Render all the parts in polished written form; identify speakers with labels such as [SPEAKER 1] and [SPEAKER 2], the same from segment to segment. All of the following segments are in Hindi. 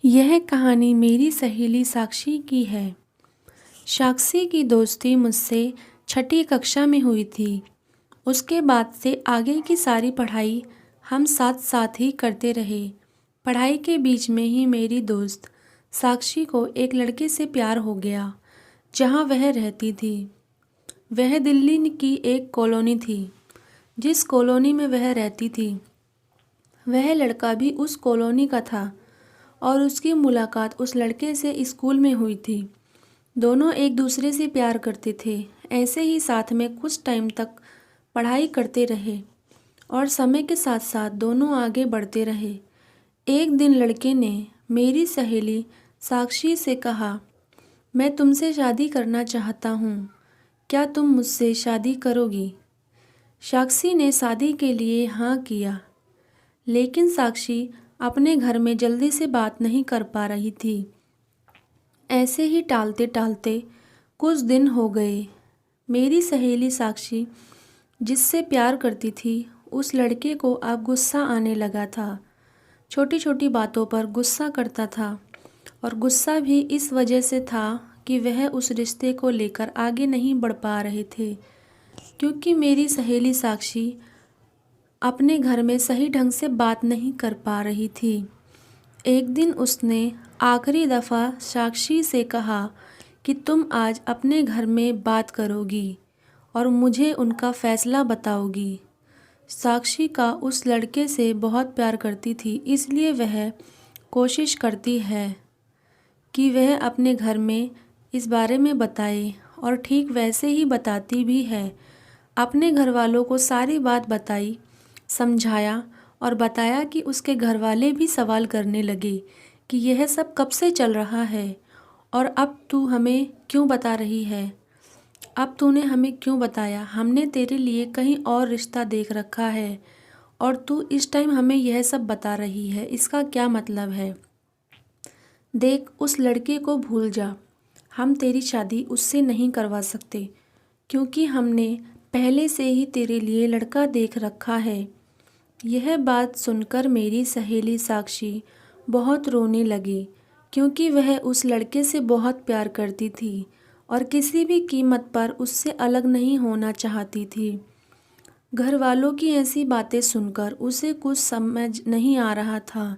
[SPEAKER 1] यह कहानी मेरी सहेली साक्षी की है। साक्षी की दोस्ती मुझसे छठी कक्षा में हुई थी। उसके बाद से आगे की सारी पढ़ाई हम साथ साथ ही करते रहे। पढ़ाई के बीच में ही मेरी दोस्त साक्षी को एक लड़के से प्यार हो गया जहाँ वह रहती थी। वह दिल्ली की एक कॉलोनी थी। जिस कॉलोनी में वह रहती थी वह लड़का भी उस कॉलोनी का था और उसकी मुलाकात उस लड़के से स्कूल में हुई थी। दोनों एक दूसरे से प्यार करते थे। ऐसे ही साथ में कुछ टाइम तक पढ़ाई करते रहे और समय के साथ साथ दोनों आगे बढ़ते रहे। एक दिन लड़के ने मेरी सहेली साक्षी से कहा, मैं तुमसे शादी करना चाहता हूँ, क्या तुम मुझसे शादी करोगी? साक्षी ने शादी के लिए हाँ किया, लेकिन साक्षी अपने घर में जल्दी से बात नहीं कर पा रही थी। ऐसे ही टालते टालते कुछ दिन हो गए। मेरी सहेली साक्षी जिससे प्यार करती थी उस लड़के को अब गुस्सा आने लगा था। छोटी छोटी बातों पर गुस्सा करता था और गुस्सा भी इस वजह से था कि वह उस रिश्ते को लेकर आगे नहीं बढ़ पा रहे थे, क्योंकि मेरी सहेली साक्षी अपने घर में सही ढंग से बात नहीं कर पा रही थी। एक दिन उसने आखिरी दफ़ा साक्षी से कहा कि तुम आज अपने घर में बात करोगी और मुझे उनका फ़ैसला बताओगी। साक्षी का उस लड़के से बहुत प्यार करती थी, इसलिए वह कोशिश करती है कि वह अपने घर में इस बारे में बताए और ठीक वैसे ही बताती भी है। अपने घर वालों को सारी बात बताई, समझाया और बताया कि उसके घर वाले भी सवाल करने लगे कि यह सब कब से चल रहा है और अब तू हमें क्यों बता रही है? अब तूने हमें क्यों बताया? हमने तेरे लिए कहीं और रिश्ता देख रखा है और तू इस टाइम हमें यह सब बता रही है, इसका क्या मतलब है? देख, उस लड़के को भूल जा। हम तेरी शादी उससे नहीं करवा सकते, क्योंकि हमने पहले से ही तेरे लिए लड़का देख रखा है। यह बात सुनकर मेरी सहेली साक्षी बहुत रोने लगी, क्योंकि वह उस लड़के से बहुत प्यार करती थी और किसी भी कीमत पर उससे अलग नहीं होना चाहती थी। घर वालों की ऐसी बातें सुनकर उसे कुछ समझ नहीं आ रहा था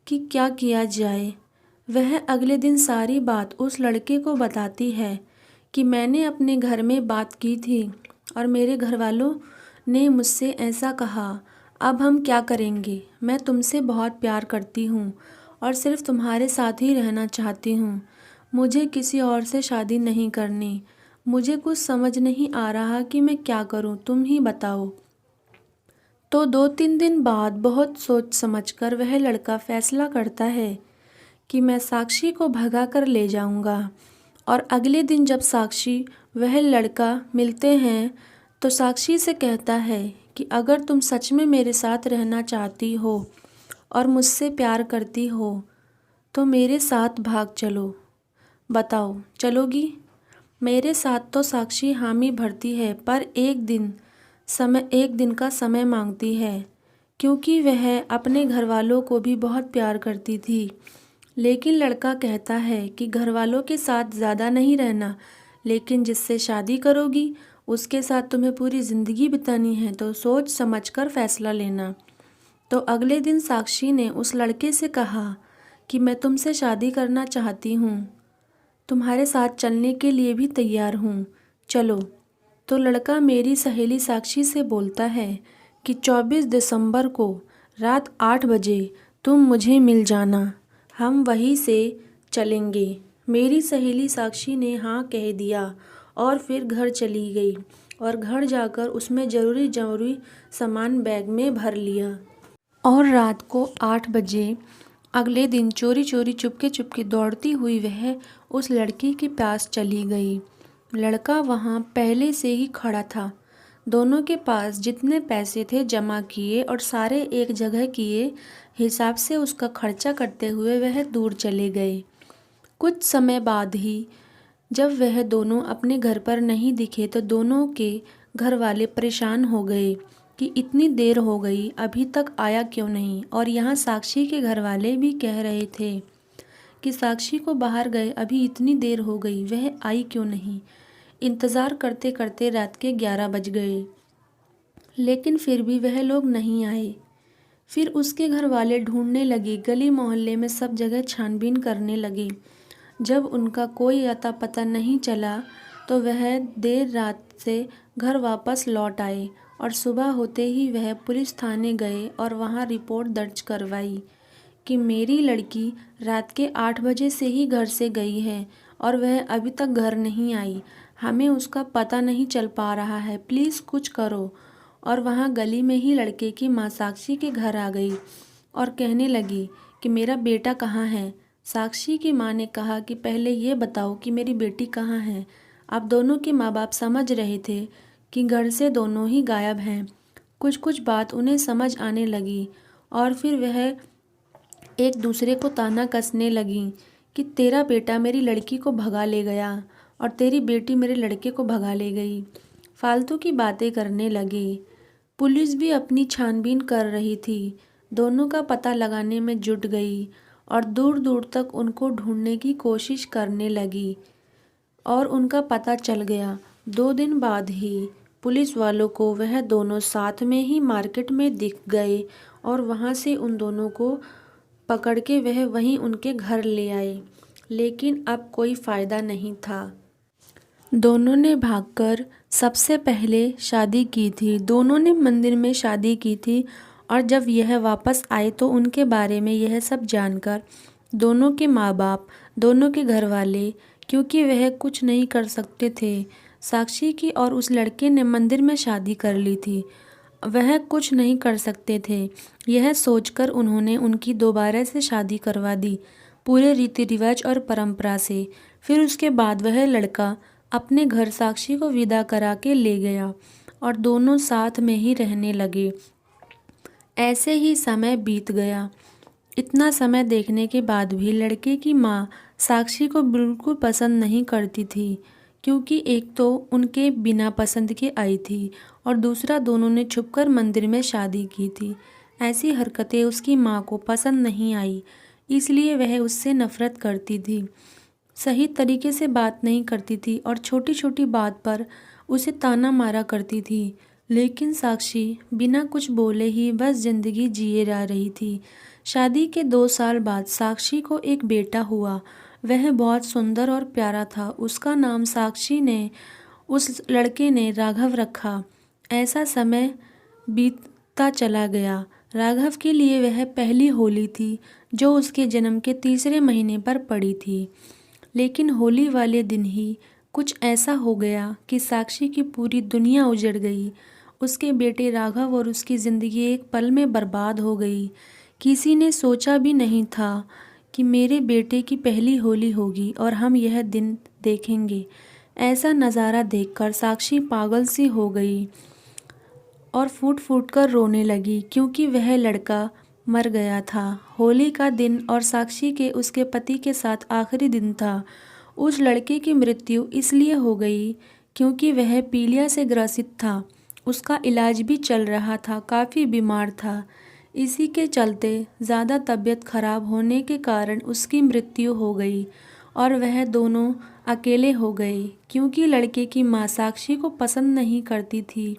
[SPEAKER 1] कि क्या किया जाए। वह अगले दिन सारी बात उस लड़के को बताती है कि मैंने अपने घर में बात की थी और मेरे घर वालों ने मुझसे ऐसा कहा। अब हम क्या करेंगे? मैं तुमसे बहुत प्यार करती हूँ और सिर्फ तुम्हारे साथ ही रहना चाहती हूँ। मुझे किसी और से शादी नहीं करनी। मुझे कुछ समझ नहीं आ रहा कि मैं क्या करूँ, तुम ही बताओ। तो 2-3 दिन बाद बहुत सोच समझकर वह लड़का फैसला करता है कि मैं साक्षी को भगा कर ले जाऊंगा। और अगले दिन जब साक्षी वह लड़का मिलते हैं तो साक्षी से कहता है कि अगर तुम सच में मेरे साथ रहना चाहती हो और मुझसे प्यार करती हो तो मेरे साथ भाग चलो। बताओ, चलोगी? मेरे साथ तो साक्षी हामी भरती है, पर एक दिन का समय मांगती है, क्योंकि वह अपने घर वालों को भी बहुत प्यार करती थी। लेकिन लड़का कहता है कि घर वालों के साथ ज़्यादा नहीं रहना, लेकिन जिससे शादी करोगी उसके साथ तुम्हें पूरी ज़िंदगी बितानी है, तो सोच समझकर फ़ैसला लेना। तो अगले दिन साक्षी ने उस लड़के से कहा कि मैं तुमसे शादी करना चाहती हूँ, तुम्हारे साथ चलने के लिए भी तैयार हूँ, चलो। तो लड़का मेरी सहेली साक्षी से बोलता है कि 24 दिसंबर को रात 8 बजे तुम मुझे मिल जाना, हम वहीं से चलेंगे। मेरी सहेली साक्षी ने हाँ कह दिया और फिर घर चली गई और घर जाकर उसमें ज़रूरी सामान बैग में भर लिया और रात को 8 बजे अगले दिन चोरी चोरी चुपके चुपके दौड़ती हुई वह उस लड़की के पास चली गई। लड़का वहाँ पहले से ही खड़ा था। दोनों के पास जितने पैसे थे जमा किए और सारे एक जगह किए हिसाब से उसका खर्चा करते हुए वह दूर चले गए। कुछ समय बाद ही जब वह दोनों अपने घर पर नहीं दिखे तो दोनों के घर वाले परेशान हो गए कि इतनी देर हो गई, अभी तक आया क्यों नहीं। और यहाँ साक्षी के घर वाले भी कह रहे थे कि साक्षी को बाहर गए अभी इतनी देर हो गई, वह आई क्यों नहीं। इंतज़ार करते करते रात के 11 बज गए, लेकिन फिर भी वह लोग नहीं आए। फिर उसके घर वाले ढूंढने लगे, गली मोहल्ले में सब जगह छानबीन करने लगे। जब उनका कोई अता पता नहीं चला तो वह देर रात से घर वापस लौट आए और सुबह होते ही वह पुलिस थाने गए और वहां रिपोर्ट दर्ज करवाई कि मेरी लड़की रात के 8 बजे से ही घर से गई है और वह अभी तक घर नहीं आई। हमें उसका पता नहीं चल पा रहा है, प्लीज़ कुछ करो। और वहाँ गली में ही लड़के की माँ साक्षी के घर आ गई और कहने लगी कि मेरा बेटा कहाँ है। साक्षी की माँ ने कहा कि पहले ये बताओ कि मेरी बेटी कहाँ है। अब दोनों के माँ बाप समझ रहे थे कि घर से दोनों ही गायब हैं। कुछ कुछ बात उन्हें समझ आने लगी और फिर वह एक दूसरे को ताना कसने लगी कि तेरा बेटा मेरी लड़की को भगा ले गया और तेरी बेटी मेरे लड़के को भगा ले गई। फालतू की बातें करने लगे। पुलिस भी अपनी छानबीन कर रही थी, दोनों का पता लगाने में जुट गई और दूर दूर तक उनको ढूंढने की कोशिश करने लगी और उनका पता चल गया। 2 दिन बाद ही पुलिस वालों को वह दोनों साथ में ही मार्केट में दिख गए और वहां से उन दोनों को पकड़ के वह वहीं उनके घर ले आए, लेकिन अब कोई फ़ायदा नहीं था। दोनों ने भागकर सबसे पहले शादी की थी। दोनों ने मंदिर में शादी की थी और जब यह वापस आए तो उनके बारे में यह सब जानकर दोनों के माँ बाप, दोनों के घर वाले, क्योंकि वह कुछ नहीं कर सकते थे, साक्षी की और उस लड़के ने मंदिर में शादी कर ली थी, वह कुछ नहीं कर सकते थे। यह सोचकर उन्होंने उनकी दोबारा से शादी करवा दी, पूरे रीति रिवाज और परंपरा से। फिर उसके बाद वह लड़का अपने घर साक्षी को विदा करा के ले गया और दोनों साथ में ही रहने लगे। ऐसे ही समय बीत गया। इतना समय देखने के बाद भी लड़के की माँ साक्षी को बिल्कुल पसंद नहीं करती थी, क्योंकि एक तो उनके बिना पसंद के आई थी और दूसरा दोनों ने छुपकर मंदिर में शादी की थी। ऐसी हरकतें उसकी माँ को पसंद नहीं आई, इसलिए वह उससे नफरत करती थी, सही तरीके से बात नहीं करती थी और छोटी छोटी बात पर उसे ताना मारा करती थी। लेकिन साक्षी बिना कुछ बोले ही बस जिंदगी जिए जा रही थी। शादी के 2 साल बाद साक्षी को एक बेटा हुआ। वह बहुत सुंदर और प्यारा था। उसका नाम साक्षी ने, उस लड़के ने राघव रखा। ऐसा समय बीतता चला गया। राघव के लिए वह पहली होली थी जो उसके जन्म के 3रे महीने पर पड़ी थी। लेकिन होली वाले दिन ही कुछ ऐसा हो गया कि साक्षी की पूरी दुनिया उजड़ गई। उसके बेटे राघव और उसकी ज़िंदगी एक पल में बर्बाद हो गई। किसी ने सोचा भी नहीं था कि मेरे बेटे की पहली होली होगी और हम यह दिन देखेंगे। ऐसा नज़ारा देखकर साक्षी पागल सी हो गई और फूट फूट कर रोने लगी, क्योंकि वह लड़का मर गया था। होली का दिन और साक्षी के उसके पति के साथ आखिरी दिन था। उस लड़के की मृत्यु इसलिए हो गई क्योंकि वह पीलिया से ग्रसित था। उसका इलाज भी चल रहा था, काफ़ी बीमार था। इसी के चलते ज़्यादा तबीयत खराब होने के कारण उसकी मृत्यु हो गई और वह दोनों अकेले हो गए, क्योंकि लड़के की माँ साक्षी को पसंद नहीं करती थी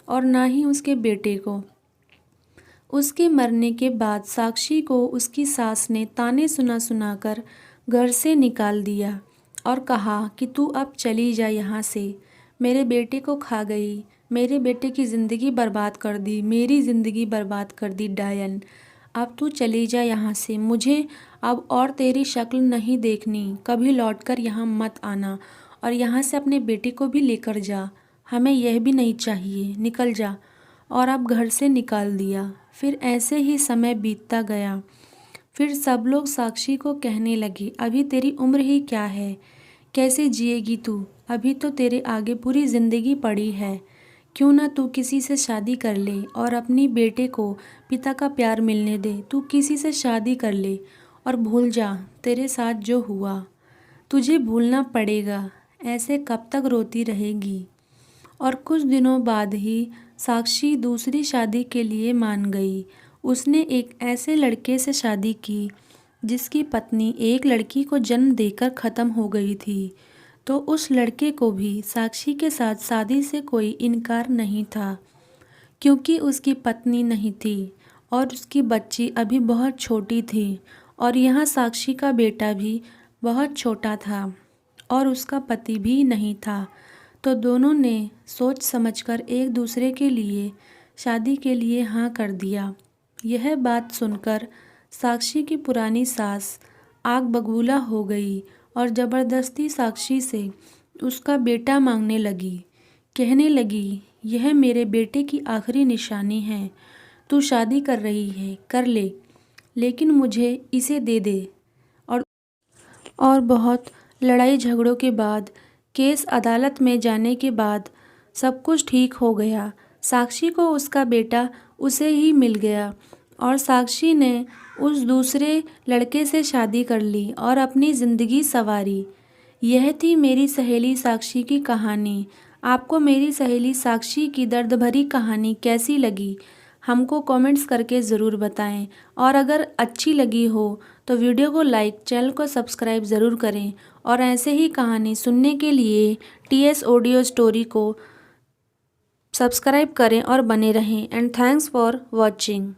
[SPEAKER 1] और ना ही उसके बेटे को। उसके मरने के बाद साक्षी को उसकी सास ने ताने सुना सुनाकर घर से निकाल दिया और कहा कि तू अब चली जा यहाँ से, मेरे बेटे को खा गई, मेरे बेटे की ज़िंदगी बर्बाद कर दी, मेरी ज़िंदगी बर्बाद कर दी डायन। अब तू चली जा यहाँ से, मुझे अब और तेरी शक्ल नहीं देखनी, कभी लौटकर यहाँ मत आना और यहाँ से अपने बेटे को भी लेकर जा, हमें यह भी नहीं चाहिए, निकल जा। और अब घर से निकाल दिया। फिर ऐसे ही समय बीतता गया। फिर सब लोग साक्षी को कहने लगे, अभी तेरी उम्र ही क्या है, कैसे जिएगी तू, अभी तो तेरे आगे पूरी ज़िंदगी पड़ी है, क्यों ना तू किसी से शादी कर ले और अपनी बेटे को पिता का प्यार मिलने दे। तू किसी से शादी कर ले और भूल जा तेरे साथ जो हुआ, तुझे भूलना पड़ेगा, ऐसे कब तक रोती रहेगी। और कुछ दिनों बाद ही साक्षी दूसरी शादी के लिए मान गई। उसने एक ऐसे लड़के से शादी की जिसकी पत्नी एक लड़की को जन्म देकर ख़त्म हो गई थी, तो उस लड़के को भी साक्षी के साथ शादी से कोई इनकार नहीं था, क्योंकि उसकी पत्नी नहीं थी और उसकी बच्ची अभी बहुत छोटी थी। और यहाँ साक्षी का बेटा भी बहुत छोटा था और उसका पति भी नहीं था। तो दोनों ने सोच समझकर एक दूसरे के लिए शादी के लिए हाँ कर दिया। यह बात सुनकर साक्षी की पुरानी सास आग बबूला हो गई और ज़बरदस्ती साक्षी से उसका बेटा मांगने लगी। कहने लगी, यह मेरे बेटे की आखिरी निशानी है, तू शादी कर रही है कर ले, लेकिन मुझे इसे दे दे। और बहुत लड़ाई झगड़ों के बाद, केस अदालत में जाने के बाद सब कुछ ठीक हो गया। साक्षी को उसका बेटा उसे ही मिल गया और साक्षी ने उस दूसरे लड़के से शादी कर ली और अपनी ज़िंदगी संवारी। यह थी मेरी सहेली साक्षी की कहानी। आपको मेरी सहेली साक्षी की दर्द भरी कहानी कैसी लगी, हमको कमेंट्स करके ज़रूर बताएं। और अगर अच्छी लगी हो तो वीडियो को लाइक, चैनल को सब्सक्राइब ज़रूर करें और ऐसे ही कहानी सुनने के लिए TS ऑडियो स्टोरी को सब्सक्राइब करें और बने रहें। And thanks for watching.